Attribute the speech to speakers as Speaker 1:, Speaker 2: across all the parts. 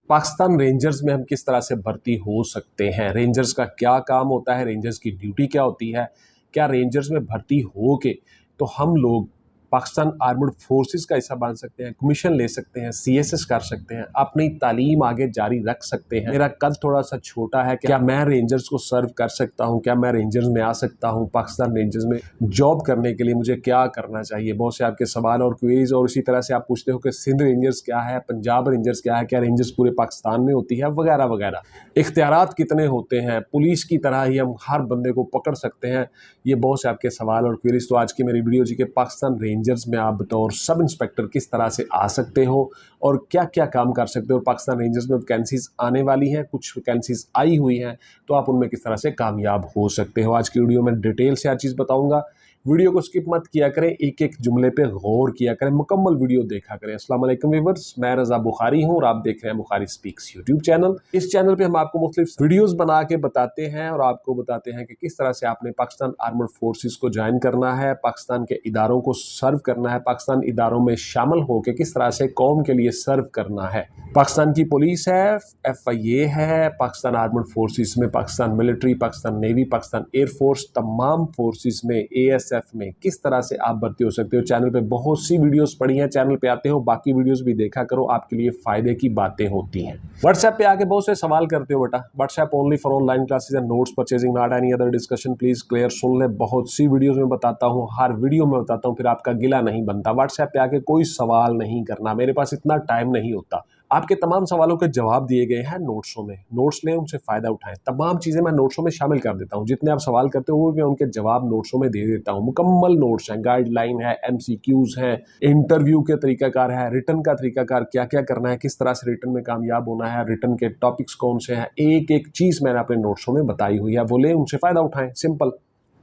Speaker 1: Pakistan rangers में हम किस तरह से भर्ती हो सकते हैं, रेंजर्स का क्या काम होता है, रेंजर्स की ड्यूटी क्या होती है, क्या रेंजर्स में भर्ती हो के तो हम लोग पाकिस्तान आर्मड फोर्सेस का हिस्सा बन सकते हैं, कमीशन ले सकते हैं, सीएसएस कर सकते हैं, अपनी तालीम आगे जारी रख सकते हैं। मेरा कद थोड़ा सा छोटा है, क्या मैं रेंजर्स को सर्व कर सकता हूं, क्या मैं रेंजर्स में आ सकता हूं, पाकिस्तान रेंजर्स में जॉब करने के लिए मुझे क्या करना चाहिए। बहुत से आपके सवाल और क्वेरीज, और इसी तरह से आप पूछते हो कि सिंध रेंजर्स क्या है, पंजाब रेंजर्स क्या है, क्या रेंजर्स पूरे पाकिस्तान में होती है, वगैरह वगैरह। इख्तियारात कितने होते हैं, पुलिस की तरह ही हम हर बंदे को पकड़ सकते हैं, ये बहुत से आपके सवाल और क्वेरीज। तो आज की मेरी वीडियो जी के पाकिस्तान रेंजर्स में आप बतौर सब इंस्पेक्टर किस तरह से आ सकते हो और क्या क्या काम कर सकते हो। और पाकिस्तान रेंजर्स में वैकेंसीज आने वाली हैं, कुछ वैकेंसीज आई हुई हैं, तो आप उनमें किस तरह से कामयाब हो सकते हो। आज की वीडियो में डिटेल से हर चीज़ बताऊंगा। वीडियो को स्किप मत किया करें, एक एक जुमले पे गौर किया करें, मुकम्मल वीडियो देखा करें। अस्सलाम वालेकुम व्यूअर्स, मैं रजा बुखारी हूं और आप देख रहे हैं बुखारी स्पीक्स यूट्यूब चैनल। इस चैनल पे हम आपको मुख्तलिफ वीडियोस बना के बताते हैं और आपको बताते हैं कि किस तरह से आपने पाकिस्तान आर्मड फोर्सेस को ज्वाइन करना है, पाकिस्तान के इदारों को सर्व करना है, पाकिस्तान इदारों में शामिल होकर किस तरह से कौम के लिए सर्व करना है। पाकिस्तान की पुलिस है, FIA है, पाकिस्तान आर्मड फोर्सेस में Pakistan military, Pakistan navy, Pakistan air force, तमाम फोर्सेस में ASF में किस तरह से आप भर्ती हो सकते हो। चैनल पे बहुत सी वीडियोस पड़ी हैं, चैनल पे आते हो, बाकी वीडियोस भी देखा करो, आपके लिए फायदे की बातें होती हैं। व्हाट्सएप पे आके बहुत से सवाल करते हो बेटा, WhatsApp only for online classes and notes purchasing, not any other discussion, please clear. सुन ले, बहुत सी वीडियोस में बताता हूँ, हर वीडियो में बताता हूँ, फिर आपका गिला नहीं बनता। व्हाट्सएप पे आके कोई सवाल नहीं करना, मेरे पास इतना टाइम नहीं होता। आपके तमाम सवालों के जवाब दिए गए हैं नोट्सों में, नोट्स लें, उनसे फायदा उठाएं। तमाम चीजें मैं नोट्सों में शामिल कर देता हूं, जितने आप सवाल करते हो वो मैं उनके जवाब नोट्सों में दे देता हूं। मुकम्मल नोट्स हैं, गाइडलाइन है, MCQs हैं, इंटरव्यू के तरीकाकार है, रिटर्न का तरीकाकार, क्या क्या करना है, किस तरह से रिटर्न में कामयाब होना है, रिटर्न के टॉपिक्स कौन से हैं, एक एक चीज मैंने अपने नोट्सों में बताई हुई है। वो लें, उनसे फायदा उठाएं, सिंपल।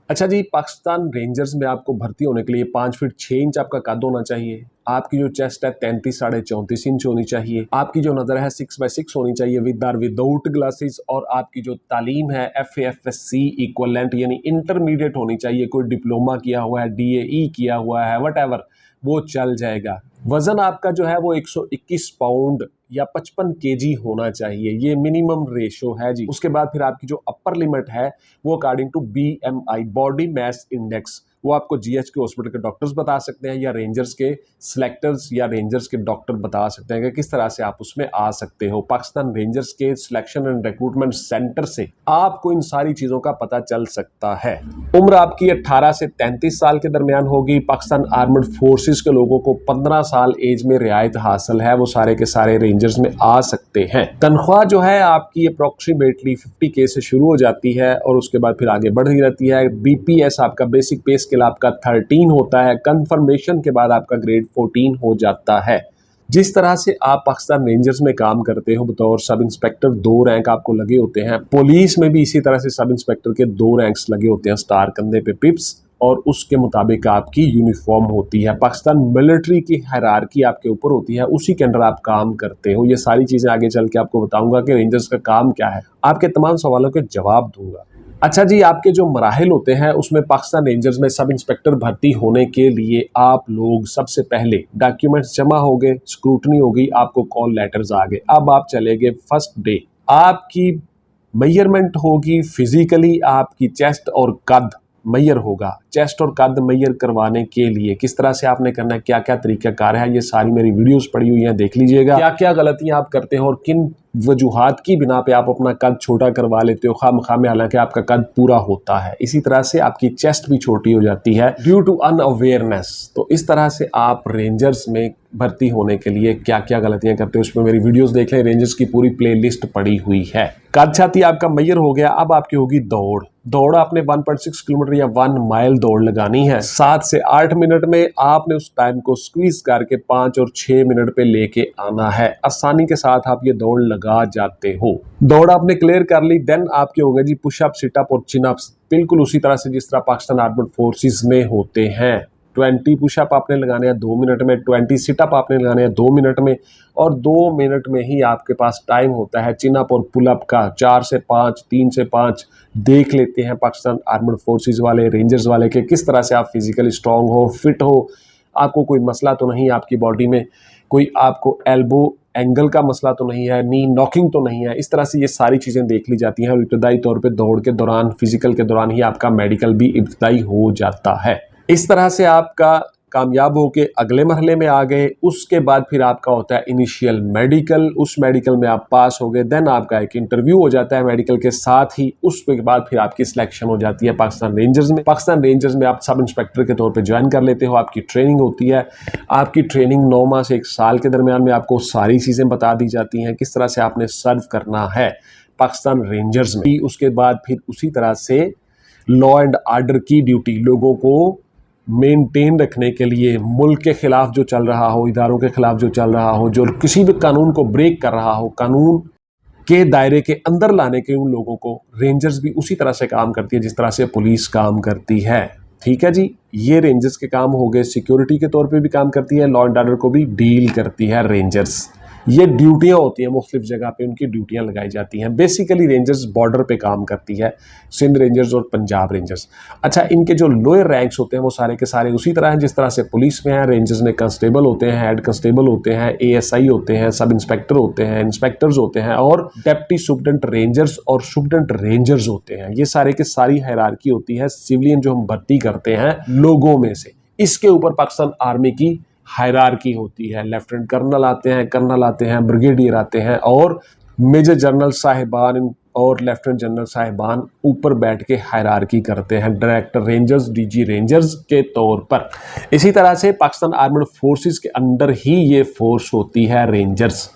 Speaker 1: अच्छा जी, पाकिस्तान रेंजर्स में आपको भर्ती होने के लिए 5 फीट 6 इंच आपका कद होना चाहिए। आपकी जो चेस्ट है 33 साढ़े 34 इंच होनी चाहिए। आपकी जो नज़र है 6x6 होनी चाहिए विद और विदाउट ग्लासेस। और आपकी जो तालीम है FAFSC इक्वलेंट यानी इंटरमीडिएट होनी चाहिए। कोई डिप्लोमा किया हुआ है, DAE किया हुआ है, वट वो चल जाएगा। वजन आपका जो है वो 121 पाउंड या 55 kg होना चाहिए, ये मिनिमम रेशो है जी। उसके बाद फिर आपकी जो अपर लिमिट है वो according to BMI body mass index, वो आपको GH के हॉस्पिटल के डॉक्टर्स बता सकते हैं या रेंजर्स के सिलेक्टर्स या रेंजर्स के डॉक्टर बता सकते हैं कि किस तरह से आप उसमें आ सकते हो। पाकिस्तान रेंजर्स के सिलेक्शन एंड रिक्रूटमेंट सेंटर से आपको इन सारी चीज़ों का पता चल सकता है। उम्र आपकी 18 से 33 साल के दरमियान होगी। पाकिस्तान आर्मड फोर्सेस के लोगों को 15 साल एज में रियायत हासिल है, वो सारे के सारे रेंजर्स में आ सकते हैं। तनख्वाह जो है आपकी अप्रोक्सीमेटली 50K से शुरू हो जाती है और उसके बाद फिर आगे बढ़ती रहती है। BPS आपका बेसिक पे स्केल आपका 13 होता है, कंफर्मेशन के बाद आपका ग्रेड 14 हो जाता है। जिस तरह से आप पाकिस्तान रेंजर्स में काम करते हो बतौर सब इंस्पेक्टर, 2 रैंक आपको लगे होते हैं। पुलिस में भी इसी तरह से सब इंस्पेक्टर के 2 रैंक्स लगे होते हैं, स्टार कंधे पे पिप्स, और उसके मुताबिक आपकी यूनिफॉर्म होती है। पाकिस्तान मिलिट्री की हायरार्की आपके ऊपर होती है, उसी के अंडर आप काम करते हो। ये सारी चीजें आगे चल के आपको बताऊंगा कि रेंजर्स का काम क्या है, आपके तमाम सवालों के जवाब दूंगा। अच्छा जी, आपके जो मराहिल होते हैं उसमें पाकिस्तान रेंजर्स में सब इंस्पेक्टर भर्ती होने के लिए आप लोग सबसे पहले डॉक्यूमेंट्स जमा हो गए, स्क्रूटनी हो गई, आपको कॉल लेटर्स आ गए। अब आप चले गए फर्स्ट डे, आपकी मेजरमेंट होगी फिजिकली, आपकी चेस्ट और कद मैयर होगा। चेस्ट और कद मैयर करवाने के लिए किस तरह से आपने करना है, क्या क्या तरीकाकार है, ये सारी मेरी वीडियोस पड़ी हुई हैं, देख लीजिएगा। क्या क्या गलतियां आप करते हो और किन वजूहात की बिना पे आप अपना कद छोटा करवा लेते हो खामखा में, हालांकि आपका कद पूरा होता है। इसी तरह से आपकी चेस्ट भी छोटी हो जाती है ड्यू टू अनअवेयरनेस। तो इस तरह से आप रेंजर्स में भर्ती होने के लिए क्या क्या गलतियां करते हो, उसमें मेरी वीडियोस देख लें, रेंजर्स की पूरी प्लेलिस्ट पड़ी हुई है। कद छाती आपका मैयर हो गया, अब आपकी होगी दौड़। दौड़ आपने 1.6 किलोमीटर या 1 माइल दौड़ लगानी है। 7 से 8 मिनट में आपने उस टाइम को स्क्वीज करके 5 और 6 मिनट पे लेके आना है। आसानी के साथ आप ये दौड़ लगा जाते हो। दौड़ आपने क्लियर कर ली, देन आपके हो गए जी पुशअप, सिटअप और चिनअप्स, बिल्कुल उसी तरह से जिस तरह पाकिस्तान आर्मड फोर्सेस में होते हैं। 20 पुशअप आपने लगाने हैं 2 मिनट में, 20 सिटअप आपने लगाने हैं 2 मिनट में, और 2 मिनट में ही आपके पास टाइम होता है चिनअप और पुलअप का 4 से 5, 3 से 5। देख लेते हैं पाकिस्तान आर्मड फोर्सेस वाले, रेंजर्स वाले के किस तरह से आप फिजिकली स्ट्रांग हो, फिट हो, आपको कोई मसला तो नहीं आपकी बॉडी में, कोई आपको एल्बो एंगल का मसला तो नहीं है, नी नॉकिंग तो नहीं है। इस तरह से ये सारी चीज़ें देख ली जाती हैं और इब्तदाई तौर पे दौड़ के दौरान, फिजिकल के दौरान ही आपका मेडिकल भी इब्तदाई हो जाता है। इस तरह से आपका कामयाब होके अगले मरहले में आ गए। उसके बाद फिर आपका होता है इनिशियल मेडिकल। उस मेडिकल में आप पास हो गए, देन आपका एक इंटरव्यू हो जाता है मेडिकल के साथ ही। उसके बाद फिर आपकी सिलेक्शन हो जाती है पाकिस्तान रेंजर्स में। पाकिस्तान रेंजर्स में आप सब इंस्पेक्टर के तौर पे ज्वाइन कर लेते हो। आपकी ट्रेनिंग होती है। आपकी ट्रेनिंग 9 माह से 1 साल के दरमियान में आपको सारी चीज़ें बता दी जाती हैं, किस तरह से आपने सर्व करना है पाकिस्तान रेंजर्स में। उसके बाद फिर उसी तरह से लॉ एंड आर्डर की ड्यूटी, लोगों को मेंटेन रखने के लिए, मुल्क के खिलाफ जो चल रहा हो, इदारों के खिलाफ जो चल रहा हो, जो किसी भी कानून को ब्रेक कर रहा हो, कानून के दायरे के अंदर लाने के उन लोगों को रेंजर्स भी उसी तरह से काम करती है जिस तरह से पुलिस काम करती है। ठीक है जी, ये रेंजर्स के काम हो गए। सिक्योरिटी के तौर पे भी काम करती है, लॉ एंड ऑर्डर को भी डील करती है रेंजर्स। ये ड्यूटियां होती हैं, मुख्तलिफ जगह पे उनकी ड्यूटियां लगाई जाती हैं। बेसिकली रेंजर्स बॉर्डर पे काम करती है, सिंध रेंजर्स और पंजाब रेंजर्स। अच्छा, इनके जो लोअर रैंक्स होते हैं वो सारे के सारे उसी तरह हैं जिस तरह से पुलिस में है। रेंजर्स में कांस्टेबल होते हैं, हेड कांस्टेबल होते हैं, ASI होते हैं, सब इंस्पेक्टर होते हैं, इंस्पेक्टर्स होते हैं और डेप्टी सुप्रिटेंडेंट रेंजर्स और सुप्रिटेंडेंट रेंजर्स होते हैं। ये सारे की सारी हायरार्की होती है सिविलियन जो हम भर्ती करते हैं लोगों में से। इसके ऊपर पाकिस्तान आर्मी की हायरार्की होती है। लेफ्टिनेंट कर्नल आते हैं, कर्नल आते हैं, ब्रिगेडियर आते हैं और मेजर जनरल साहिबान और लेफ्टिनेंट जनरल साहिबान ऊपर बैठ के हायरार्की करते हैं, डायरेक्टर रेंजर्स, DG रेंजर्स के तौर पर। इसी तरह से पाकिस्तान आर्मड फोर्सेस के अंदर ही ये फोर्स होती है रेंजर्स,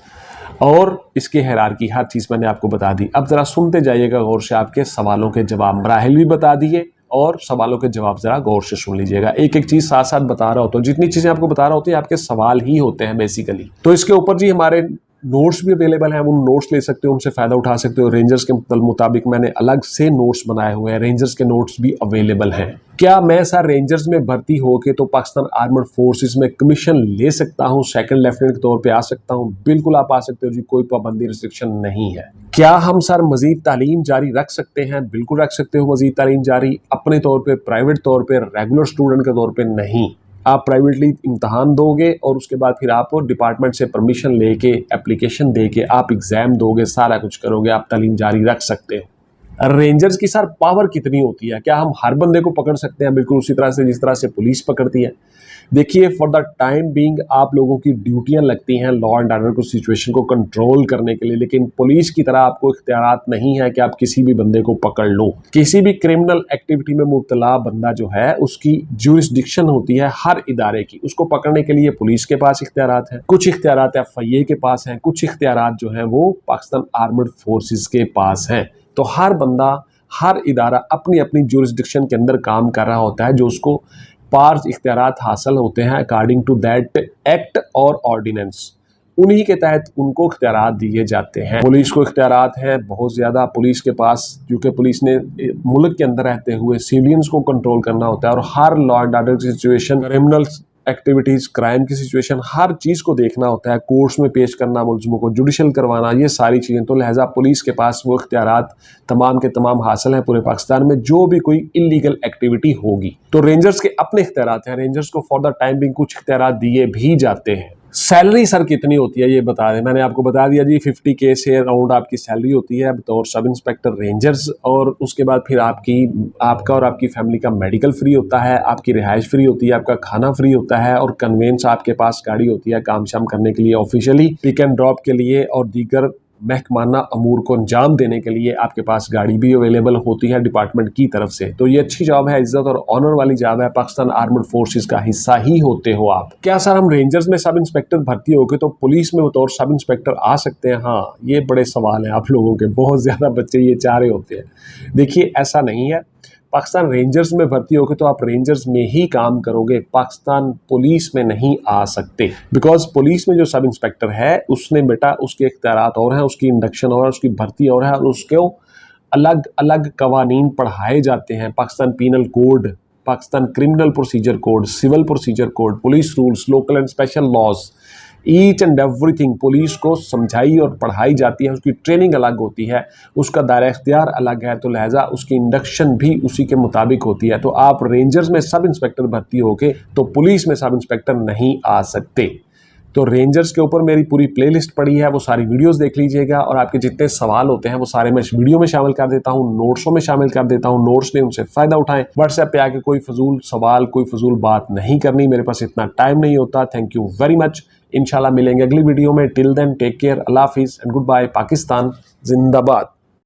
Speaker 1: और इसकी हायरार्की हर चीज़ मैंने आपको बता दी। अब ज़रा सुनते जाइएगा गौर से, आपके सवालों के जवाब मराहिल भी बता दिए और सवालों के जवाब ज़रा गौर से सुन लीजिएगा। एक एक चीज़ साथ साथ बता रहा होता हूँ, जितनी चीज़ें आपको बता रहा होती है आपके सवाल ही होते हैं बेसिकली। तो इसके ऊपर जी हमारे नोट्स भी अवेलेबल हैं, उन नोट्स ले सकते हो, उनसे फ़ायदा उठा सकते हो। रेंजर्स के मुताबिक मैंने अलग से नोट्स बनाए हुए हैं, रेंजर्स के नोट्स भी अवेलेबल हैं। क्या मैं सर रेंजर्स में भर्ती होके तो पाकिस्तान आर्मड फोर्सेस में कमीशन ले सकता हूं, सेकंड लेफ्टिनेंट के तौर पे आ सकता हूं? बिल्कुल आप आ सकते हो जी, कोई पाबंदी रिस्ट्रिक्शन नहीं है। क्या हम सर मजीद तालीम जारी रख सकते हैं? बिल्कुल रख सकते हो मजीद तालीम जारी, अपने तौर पर, प्राइवेट तौर पर, रेगुलर स्टूडेंट के तौर पर नहीं। आप प्राइवेटली इम्तहान दोगे और उसके बाद फिर आप डिपार्टमेंट से परमिशन लेके, एप्लीकेशन देके आप एग्ज़ाम दोगे, सारा कुछ करोगे, आप तालीम जारी रख सकते हो। रेंजर्स की सर पावर कितनी होती है? क्या हम हर बंदे को पकड़ सकते हैं? बिल्कुल उसी तरह से जिस तरह से पुलिस पकड़ती है। देखिए, फॉर द टाइम बीइंग आप लोगों की ड्यूटियां लगती हैं लॉ एंड ऑर्डर को, सिचुएशन को कंट्रोल करने के लिए, लेकिन पुलिस की तरह आपको इख्तियारात नहीं है कि आप किसी भी बंदे को पकड़ लो। किसी भी क्रिमिनल एक्टिविटी में मुब्तला बंदा जो है उसकी ज्यूरिसडिक्शन होती है हर इदारे की, उसको पकड़ने के लिए पुलिस के पास इख्तियारात हैं, कुछ इख्तियारात FIA के पास हैं, कुछ इख्तियारात जो हैं वो पाकिस्तान आर्मड फोर्सेस के पास हैं। तो हर बंदा, हर इदारा अपनी अपनी ज्यूरिसडिक्शन के अंदर काम कर रहा होता है, जो उसको पार्स इख्तियारात हासिल होते हैं अकॉर्डिंग टू दैट एक्ट और ऑर्डिनेंस, उन्हीं के तहत उनको इख्तियारात दिए जाते हैं। पुलिस को इख्तियारात हैं बहुत ज़्यादा पुलिस के पास, क्योंकि पुलिस ने मुल्क के अंदर रहते हुए सिविलियंस को कंट्रोल करना होता है और हर लॉ एंड ऑर्डर की सिचुएशन, क्रिमिनल्स एक्टिविटीज़, क्राइम की सिचुएशन, हर चीज़ को देखना होता है, कोर्ट्स में पेश करना, मुलज़िमों को जुडिशल करवाना, ये सारी चीज़ें। तो लिहाजा पुलिस के पास वो इख्तियारात तमाम के तमाम हासिल हैं पूरे पाकिस्तान में, जो भी कोई इलीगल एक्टिविटी होगी। तो रेंजर्स के अपने इख्तियारात हैं, रेंजर्स को फॉर द टाइम बिंग कुछ इख्तियारात दिए भी जाते हैं। सैलरी सर कितनी होती है ये बता दें, मैंने आपको बता दिया जी 50K से अराउंड आपकी सैलरी होती है बतौर सब इंस्पेक्टर रेंजर्स, और उसके बाद फिर आपका और आपकी फैमिली का मेडिकल फ्री होता है, आपकी रिहाइश फ्री होती है, आपका खाना फ्री होता है और कन्वेंस आपके पास गाड़ी होती है काम शाम करने के लिए, ऑफिशियली पिक एंड ड्रॉप के लिए और दीगर महकमाना अमूर को अंजाम देने के लिए आपके पास गाड़ी भी अवेलेबल होती है डिपार्टमेंट की तरफ से। तो ये अच्छी जॉब है, इज्जत और ऑनर वाली जॉब है, पाकिस्तान आर्मड फोर्सेस का हिस्सा ही होते हो आप। क्या सर हम रेंजर्स में सब इंस्पेक्टर भर्ती होके तो पुलिस में बतौर सब इंस्पेक्टर आ सकते हैं? हाँ, ये बड़े सवाल हैं आप लोगों के, बहुत ज़्यादा बच्चे ये चाह रहे होते हैं। देखिए, ऐसा नहीं है। पाकिस्तान रेंजर्स में भर्ती होगे तो आप रेंजर्स में ही काम करोगे, पाकिस्तान पुलिस में नहीं आ सकते। बिकॉज पुलिस में जो सब इंस्पेक्टर है उसने बेटा, उसके इख्तियारात और हैं, उसकी इंडक्शन और है, उसकी भर्ती और है, और उसको अलग अलग कवानीन पढ़ाए जाते हैं। Pakistan penal code, Pakistan criminal procedure code, civil procedure code, police rules, local and special laws, each and everything police को समझाई और पढ़ाई जाती है। उसकी ट्रेनिंग अलग होती है, उसका दायरा इख्तियार अलग है, तो लिहाजा उसकी इंडक्शन भी उसी के मुताबिक होती है। तो आप रेंजर्स में सब इंस्पेक्टर भर्ती होके तो पुलिस में सब इंस्पेक्टर नहीं आ सकते। तो रेंजर्स के ऊपर मेरी पूरी प्लेलिस्ट पड़ी है, वो सारी वीडियोस देख लीजिएगा और आपके जितने सवाल होते हैं वो सारे मैं इस वीडियो में शामिल कर देता हूँ, नोट्सों में शामिल कर देता हूँ। नोट्स ने उनसे फ़ायदा उठाएं। व्हाट्सएप पे आके कोई फजूल सवाल, कोई फजूल बात नहीं करनी, मेरे पास इतना टाइम नहीं होता। Thank you very much. इंशाल्लाह मिलेंगे अगली वीडियो में। टिल देन टेक केयर, अल्लाह हाफिज़ एंड गुड बाय। पाकिस्तान जिंदाबाद।